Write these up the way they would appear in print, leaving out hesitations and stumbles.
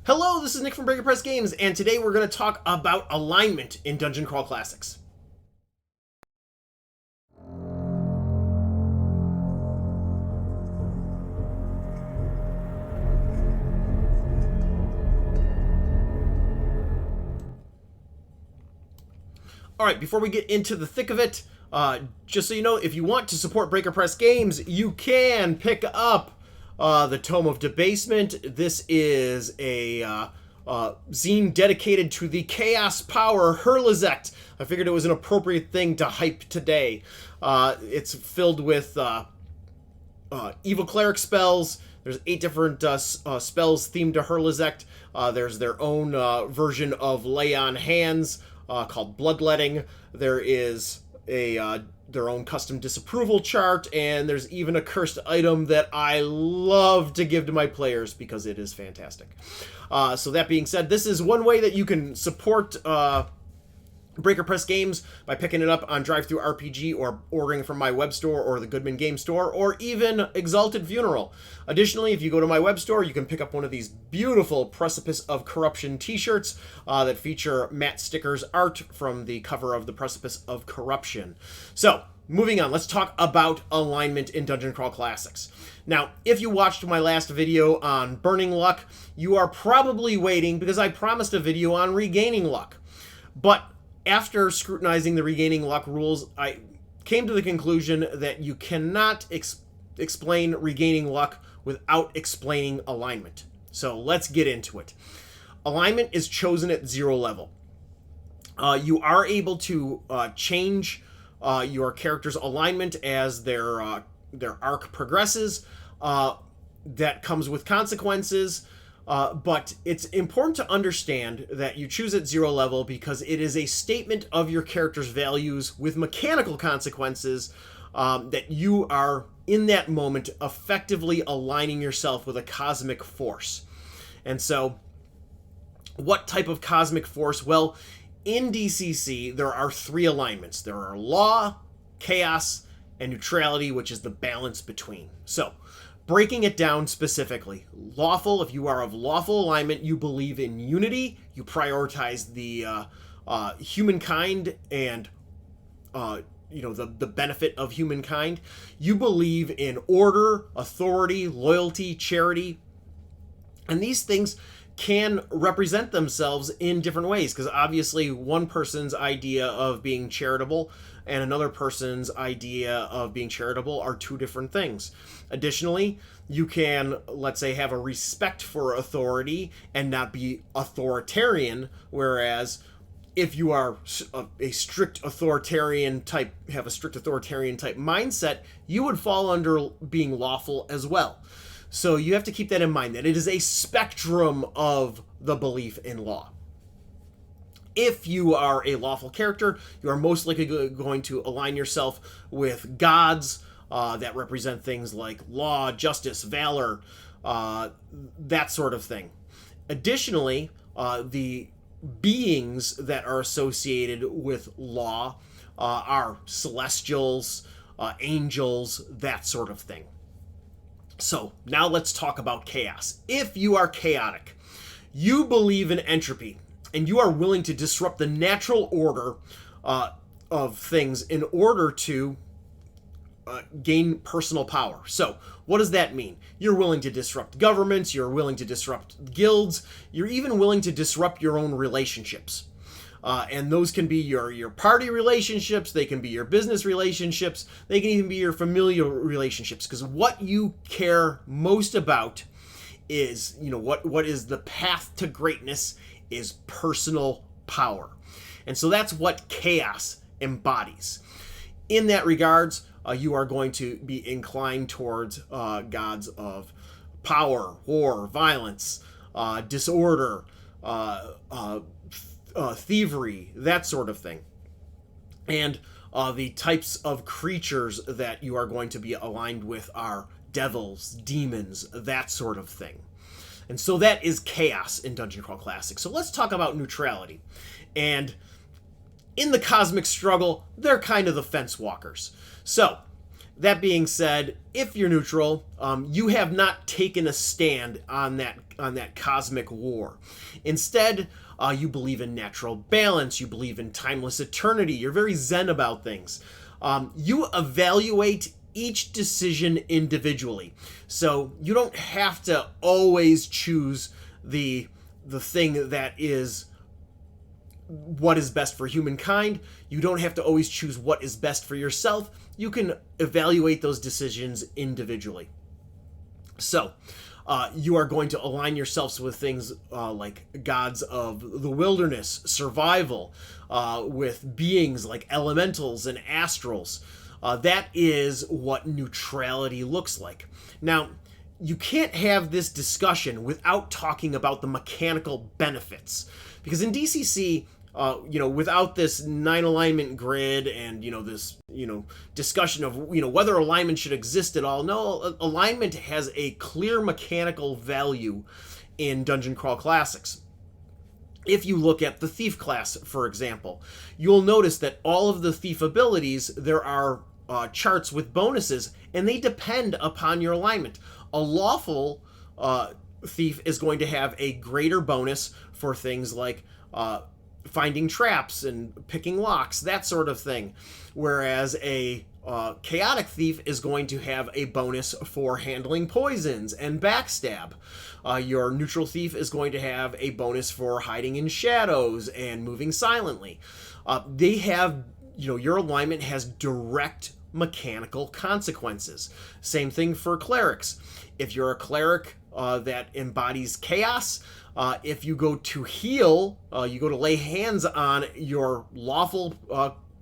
Hello, this is Nick from Breaker Press Games, and today we're going to talk about alignment in Dungeon Crawl Classics. Alright, before we get into the thick of it, just so you know, if you want to support Breaker Press Games, you can pick up the Tome of Debasement. This is a zine dedicated to the Chaos Power Hurlizect. I figured it was an appropriate thing to hype today. It's filled with evil cleric spells. There's 8 different spells themed to Hurlizect. There's their own version of Lay on Hands called Bloodletting. There is their own custom disapproval chart, and there's even a cursed item that I love to give to my players because it is fantastic. So that being said, this is one way that you can support Breaker Press Games by picking it up on DriveThruRPG or ordering from my web store or the Goodman Game Store or even Exalted Funeral. Additionally, if you go to my web store, you can pick up one of these beautiful Precipice of Corruption t-shirts that feature Matt Sticker's art from the cover of the Precipice of Corruption. So, moving on, let's talk about alignment in Dungeon Crawl Classics. Now, if you watched my last video on Burning Luck, you are probably waiting because I promised a video on Regaining Luck. But after scrutinizing the Regaining Luck rules, I came to the conclusion that you cannot explain Regaining Luck without explaining alignment. So let's get into it. Alignment is chosen at 0 level. You are able to change your character's alignment as their arc progresses. That comes with consequences. But it's important to understand that you choose at 0 level because it is a statement of your character's values with mechanical consequences that you are, in that moment, effectively aligning yourself with a cosmic force. And so, what type of cosmic force? Well, in DCC, there are 3 alignments. There are law, chaos, and neutrality, which is the balance between. So, breaking it down specifically, lawful, if you are of lawful alignment, you believe in unity, you prioritize the humankind and the benefit of humankind. You believe in order, authority, loyalty, charity, and these things can represent themselves in different ways, because obviously one person's idea of being charitable and another person's idea of being charitable are 2 different things. Additionally, you can, let's say, have a respect for authority and not be authoritarian, whereas if you are a strict authoritarian type, have a strict authoritarian type mindset, you would fall under being lawful as well. So you have to keep that in mind, that it is a spectrum of the belief in law. If you are a lawful character, you are most likely going to align yourself with gods that represent things like law, justice, valor, that sort of thing. Additionally, the beings that are associated with law are celestials, angels, that sort of thing. So, now let's talk about chaos. If you are chaotic, you believe in entropy, and you are willing to disrupt the natural order of things in order to gain personal power. So, what does that mean? You're willing to disrupt governments, you're willing to disrupt guilds, you're even willing to disrupt your own relationships. And those can be your party relationships, they can be your business relationships, they can even be your familial relationships, because what you care most about is, what is the path to greatness is personal power. And so that's what chaos embodies. In that regards, you are going to be inclined towards gods of power, war, violence, disorder, thievery, that sort of thing. And the types of creatures that you are going to be aligned with are devils, demons, that sort of thing. And so that is chaos in Dungeon Crawl Classics. So let's talk about neutrality. And in the cosmic struggle, they're kind of the fence walkers. So That being said, if you're neutral, you have not taken a stand on that cosmic war. Instead, you believe in natural balance. You believe in timeless eternity. You're very zen about things. You evaluate each decision individually, so you don't have to always choose the thing that is what is best for humankind. You don't have to always choose what is best for yourself. You can evaluate those decisions individually. So, you are going to align yourselves with things like gods of the wilderness, survival, with beings like elementals and astrals. That is what neutrality looks like. Now, you can't have this discussion without talking about the mechanical benefits. Because in DCC, without this 9 alignment grid and, this, discussion of, whether alignment should exist at all, no, alignment has a clear mechanical value in Dungeon Crawl Classics. If you look at the Thief class, for example, you'll notice that all of the Thief abilities, there are charts with bonuses, and they depend upon your alignment. A lawful thief is going to have a greater bonus for things like finding traps and picking locks, that sort of thing. Whereas a chaotic thief is going to have a bonus for handling poisons and backstab. Your neutral thief is going to have a bonus for hiding in shadows and moving silently. They have, your alignment has direct mechanical consequences. Same thing for clerics. If you're a cleric that embodies chaos, if you go to heal, you go to lay hands on your lawful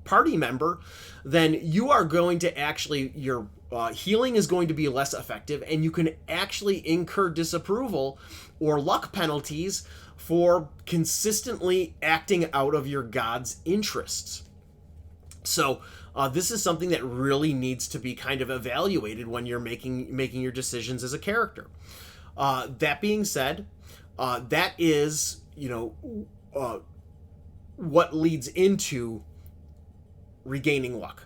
party member, then you are going to actually, your healing is going to be less effective, and you can actually incur disapproval or luck penalties for consistently acting out of your god's interests. So this is something that really needs to be kind of evaluated when you're making your decisions as a character. That being said, that is, what leads into regaining luck.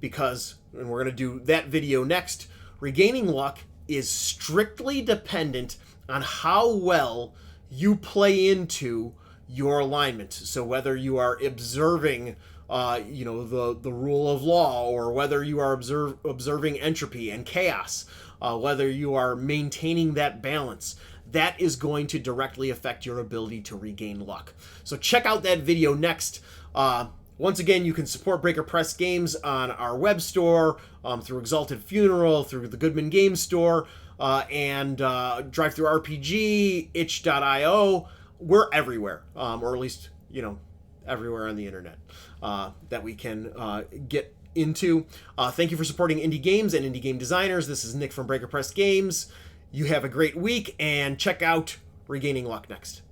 Because, and we're going to do that video next, regaining luck is strictly dependent on how well you play into your alignment. So whether you are observing the rule of law, or whether you are observing entropy and chaos, whether you are maintaining that balance, that is going to directly affect your ability to regain luck. So check out that video next. Once again, you can support Breaker Press Games on our web store, through Exalted Funeral, through the Goodman Games Store, and Drive-Thru RPG, itch.io. We're everywhere, or at least, everywhere on the internet that we can get into. Thank you for supporting indie games and indie game designers. This is Nick from Breaker Press Games. You have a great week, and check out Regaining Luck next.